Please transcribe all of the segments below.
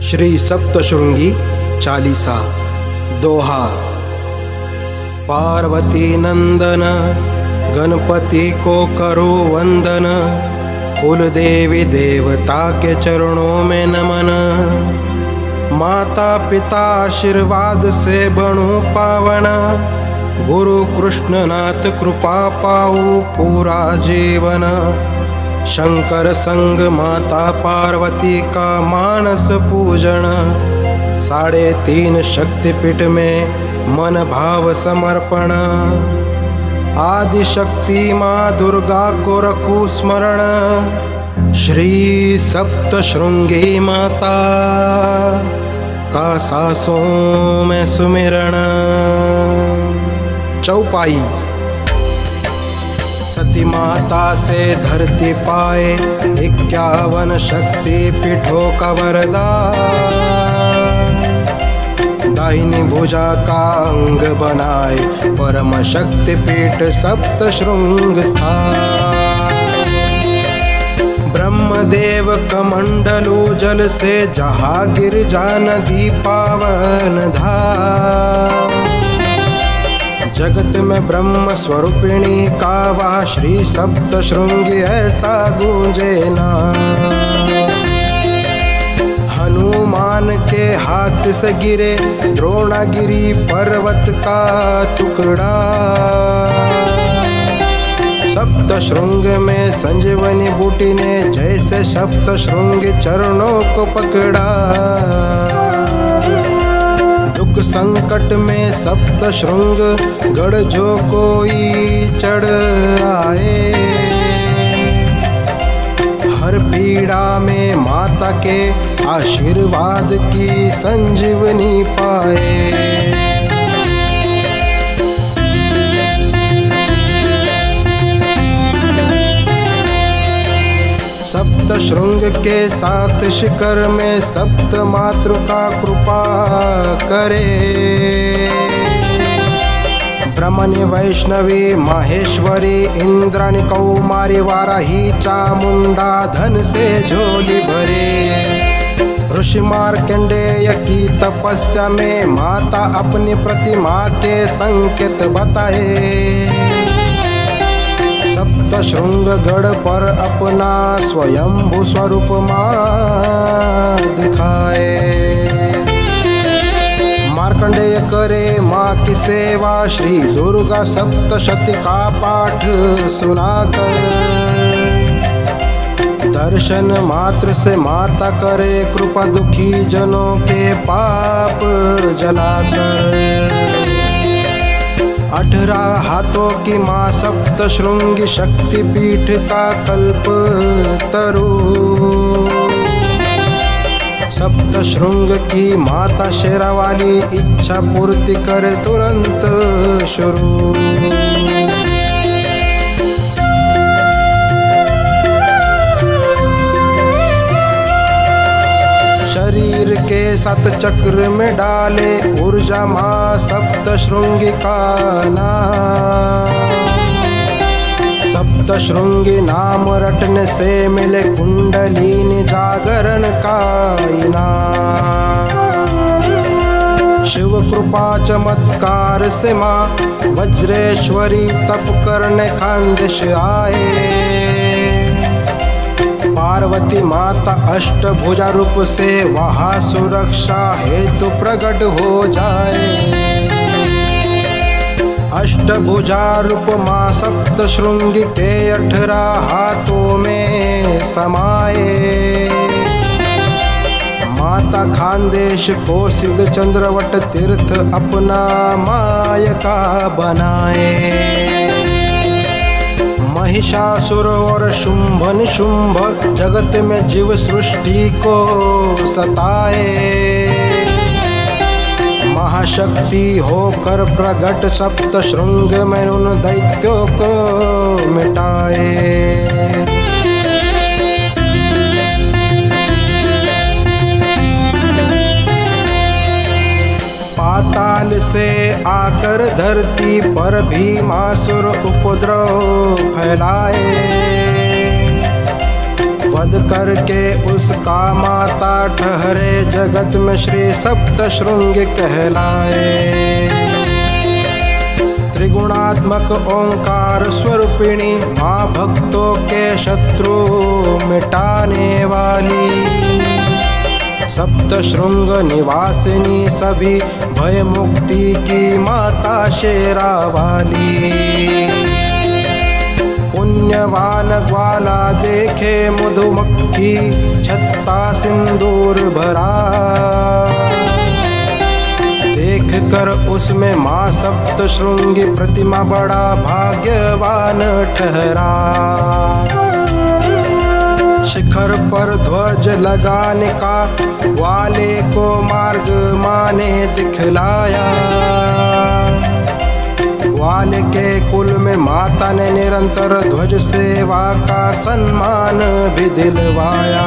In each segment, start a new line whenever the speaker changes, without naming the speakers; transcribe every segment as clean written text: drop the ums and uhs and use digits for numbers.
श्री सप्तशृंगी चालीसा। दोहा। पार्वती नंदन गणपति को करो वंदन, कुल देवी देवता के चरणों में नमन। माता पिता आशीर्वाद से बनूं पावन, गुरु कृष्णनाथ कृपा पाऊं पूरा जीवन। शंकर संग माता पार्वती का मानस पूजन, 3.5 शक्तिपीठ में मन भाव समर्पण। आदि शक्ति माँ दुर्गा को रखूं स्मरण, श्री सप्तशृंगी माता का सांसों में सुमिरण। चौपाई। सती माता से धरती पाए 51 शक्ति पीठों का वरदान। दाहिनी भुजा का अंग बनाए परम शक्ति पीठ सप्तशृंग स्थान। ब्रह्मदेव कमंडलू जल से जहाँ गिरजा नदी पावन धाम। जगत में ब्रह्म स्वरूपिणी का वह श्री सप्तशृंगी ऐसा गूंजे नाम। हनुमान के हाथ से गिरे द्रोणागिरी पर्वत का टुकड़ा। सप्तशृंग में संजीवनी बूटी ने जैसे सप्तशृंगी चरणों को पकड़ा। दुख संकट में सप्तशृंग गढ़ जो कोई चढ़ आए। हर पीड़ा में माता के आशीर्वाद की संजीवनी पाए। सप्तशृंग के साथ शिखर में सप्त मातृका कृपा करे। ब्रह्मण्य वैष्णवी माहेश्वरी इंद्राणी कौमारी वाराही चामुंडा धन से झोली भरे। ऋषि मार्कंडेय की तपस्या में माता अपनी प्रतिमा के संकेत बताए। सप्तशृंगगढ़ पर अपना स्वयंभू स्वरूप माँ दिखाए। मार्कंडेय करे माँ की सेवा, श्री दुर्गा सप्तशती का पाठ सुनाकर। दर्शन मात्र से माता करे कृपा, दुखी जनों के पाप जलाकर। 18 हाथों की माँ सप्तशृंगी शक्तिपीठ का कल्प तरु। सप्तशृंग की माता शेरावाली इच्छा पूर्ति करे तुरंत शुरू। शरीर के 7 चक्र में डाले ऊर्जा माँ सप्तशृंगी का नाम। सप्तशृंगी नाम रटने से मिले कुंडलिनी जागरण का इनाम। शिव कृपा चमत्कार से माँ वज्रेश्वरी तप करने खानदेश आए। पार्वती माता अष्टभुजा रूप से वहाँ सुरक्षा हेतु प्रकट हो जाए। अष्टभुजा रूप माँ सप्तशृंगी के 18 हाथों में समाये। माता खानदेश को सिद्ध चंद्रवट तीर्थ अपना मायका बनाए। महिषासुर और शुंभ निशुंभ जगत में जीव सृष्टि को सताए। महाशक्ति होकर प्रगट सप्तशृंग में उन दैत्यों को मिटाए। पाताल से आकर धरती पर भीमासुर उपद्रव फैलाए। वध करके उसका माता ठहरे जगत में श्री सप्तशृंगी कहलाए। त्रिगुणात्मक ओंकार स्वरूपिणी माँ भक्तों के शत्रु मिटाने वाली, सप्तशृंग निवासिनी सभी भय मुक्ति की माता शेरा वाली। पुण्यवान ग्वाला देखे मधुमक्खी छत्ता सिंदूर भरा, देख कर उसमें माँ सप्तशृंगी प्रतिमा बड़ा भाग्यवान ठहरा। शिखर पर ध्वज लगाने का ग्वाले को मार्ग माने दिखलाया। ग्वाले के कुल में माता ने निरंतर ध्वज सेवा का सम्मान भी दिलवाया।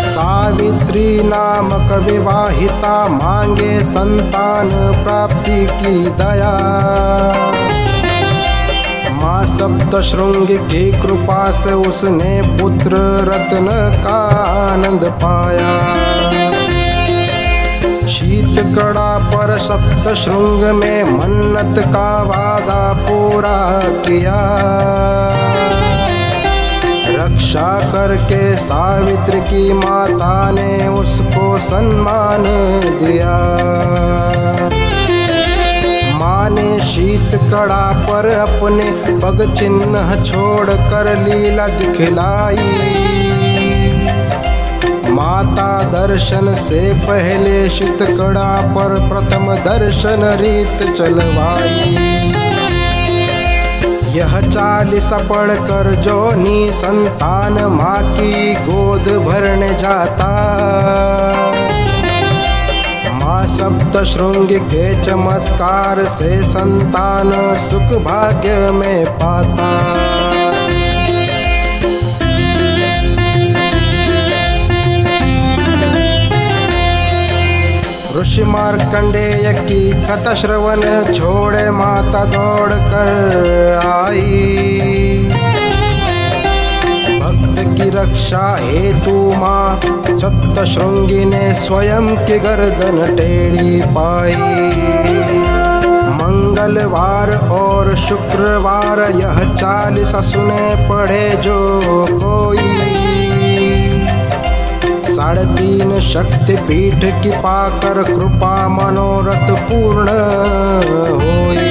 सावित्री नामक विवाहिता मांगे संतान प्राप्ति की दया, माँ सप्तशृंगी की कृपा से उसने पुत्र रत्न का आनंद पाया। शीत कड़ा पर सप्तशृंग में मन्नत का वादा पूरा किया। रक्षा करके सावित्री की माता ने उसको सम्मान दिया। माँ ने शीत कड़ा पर अपने पग चिन्ह छोड़ कर लीला दिखलाई। माता दर्शन से पहले शीत कड़ा पर प्रथम दर्शन रीत चलवाई। यह 40 पढ़ कर जो संतान माँ की गोद भरने जाता, माँ सप्तशृंगी के चमत्कार से संतान सुख भाग्य में पाता। ऋषि मार्कंडेय की कथा श्रवण छोड़े माता दौड़ कर आई। भक्त की रक्षा हेतु माँ सप्तशृंगी ने स्वयं की गर्दन टेढ़ी पाई। मंगलवार और शुक्रवार यह 40 सुने पड़े जो कोई। 3.5 शक्तिपीठ की पाकर कृपा मनोरथ पूर्ण होई।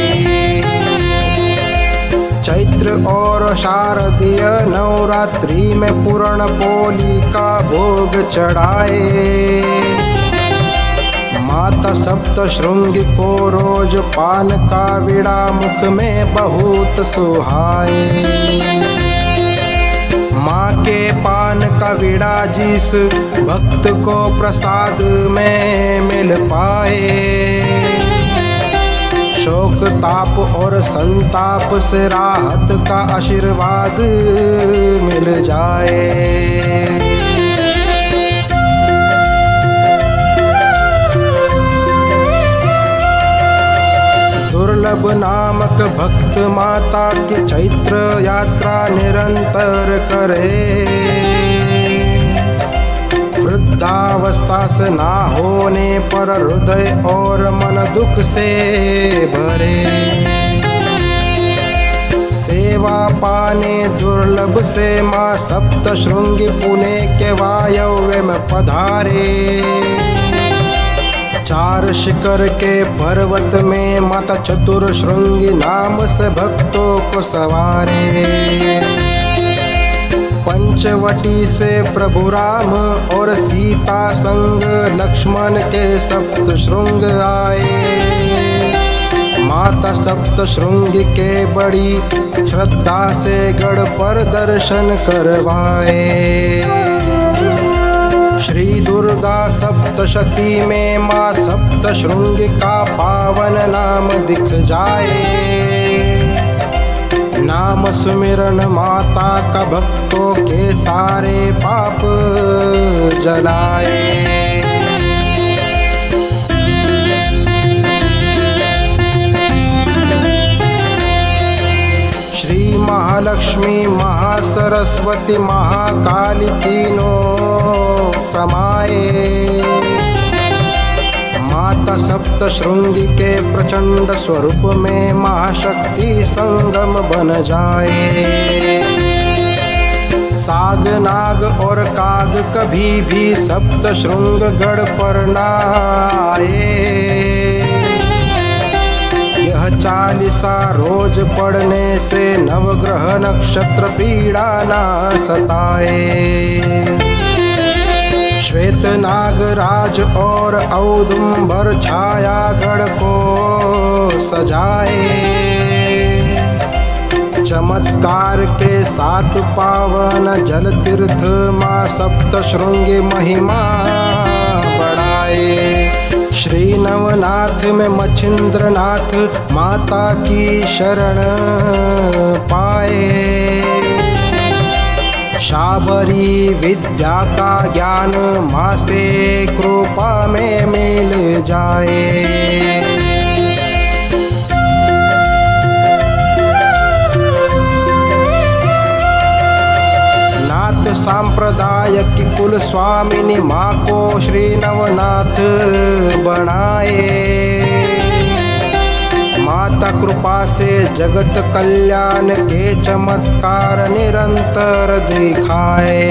चैत्र और शारदीय नवरात्रि में पूर्ण पोली का भोग चढ़ाए। माता सप्तशृंगी को रोज पान का विड़ा मुख में बहुत सुहाए। माँ के पान का विड़ा जिस भक्त को प्रसाद में मिल पाए, शोक ताप और संताप से राहत का आशीर्वाद मिल जाए। दुर्लभ नामक भक्त माता की चैत्र यात्रा निरंतर करे। वृद्धावस्था से ना होने पर हृदय और मन दुख से भरे। सेवा पाने दुर्लभ से माँ सप्तशृंगी पुणे के वायव्य में पधारे। 4 शिखर के पर्वत में माता चतुर्शृंगी नाम से भक्तों को सवारे। पंचवटी से प्रभु राम और सीता संग लक्ष्मण के सप्तशृंग आए। माता सप्तशृंगी के बड़ी श्रद्धा से गढ़ पर दर्शन करवाए। श्री दुर्गा सप्तशती में माँ सप्तशृंगी का पावन नाम दिख जाए। नाम सुमिरन माता का भक्तों के सारे पाप जलाए। महालक्ष्मी महासरस्वती महाकाली तीनों समाये। माता सप्तशृंगी के प्रचंड स्वरूप में महाशक्ति संगम बन जाए। साग नाग और काग कभी भी सप्तशृंग गढ़ पर न आए। यह चालीसा रोज पढ़ने से नवग्रह नक्षत्र पीड़ा न सताए। श्वेत नागराज और औदुंबर छाया गढ़ को सजाए। चमत्कार के साथ पावन जल तीर्थ माँ सप्तशृंगी महिमा बढ़ाए। श्री नवनाथ में मच्छिंद्रनाथ माता की शरण पाए। शाबरी विद्या का ज्ञान माँ से कृपा में मिल जाए। सांप्रदाय की कुल स्वामिनी माँ को श्री नवनाथ बनाए। माता कृपा से जगत कल्याण के चमत्कार निरंतर दिखाए।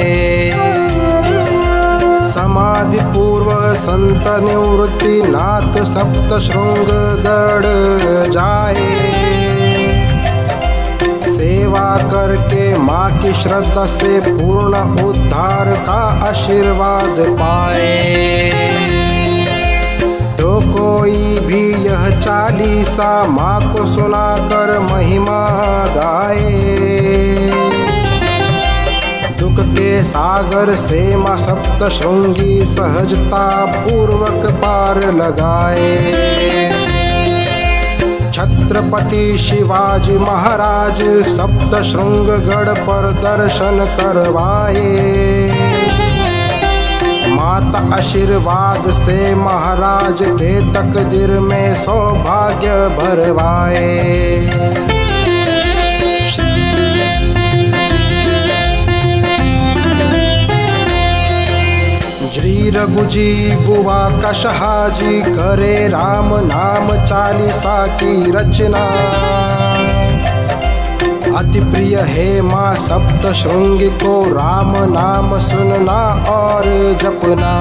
समाधि पूर्व संत निवृत्ति नाथ सप्तशृंग गढ़ जाए। सेवा करके माँ की श्रद्धा से पूर्ण उद्धार का आशीर्वाद पाए। तो कोई भी यह चालीसा माँ को सुनाकर महिमा गाए। दुख के सागर से माँ सप्तशृंगी सहजता पूर्वक पार लगाए। छत्रपति शिवाजी महाराज सप्तशृंग गढ़ पर दर्शन करवाए। माता आशीर्वाद से महाराज के तकदीर में सौभाग्य भरवाए। श्री रघुजी बुआ का शहाजी करे राम नाम चालीसा की रचना। अति प्रिय है माँ सप्तशृंगी को राम नाम सुनना और जपना।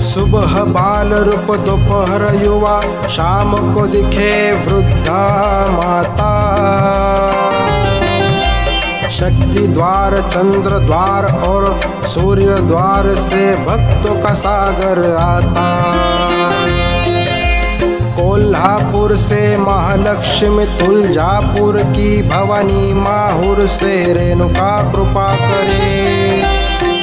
सुबह बाल रूप दोपहर युवा शाम को दिखे वृद्धा माता। शक्ति द्वार चंद्र द्वार और सूर्य द्वार से भक्तों का सागर आता। कोल्हापुर से महालक्ष्मी तुलजापुर की भवानी माहुर से रेणुका कृपा करे।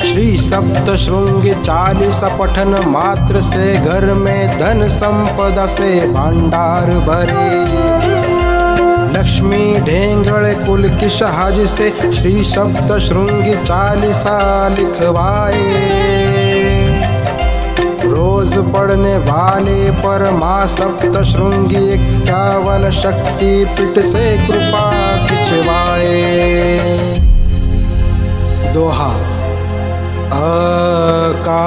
श्री सप्तशृंगी चालीसा पठन मात्र से घर में धन संपदा से भंडार भरे। लक्ष्मी ढेंगड़ कुल की शहाज से श्री सप्तशृंगी चालीसा लिखवाए। रोज पढ़ने वाले पर माँ सप्तशृंगी 51 शक्ति पीठ से कृपा खिंचवाए। दोहा। अकार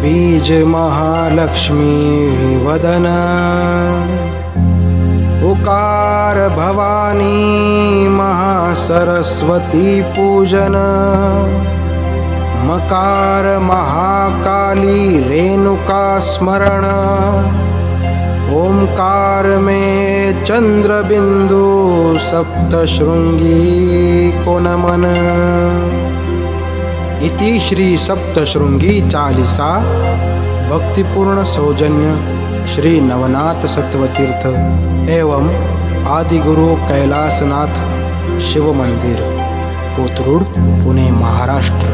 बीज महालक्ष्मी वदन। उकार भवानी महासरस्वती पूजन। मकार महाकाली रेणुका स्मरण। ओमकार में चंद्र बिंदु सप्तशृंगी को नमन। इति श्री सप्तशृंगी चालीसा भक्तिपूर्ण सौजन्य श्री नवनाथ सत्वतीर्थ एवं आदिगुरु कैलासनाथ शिव मंदिर, कोथरूड, पुणे, महाराष्ट्र।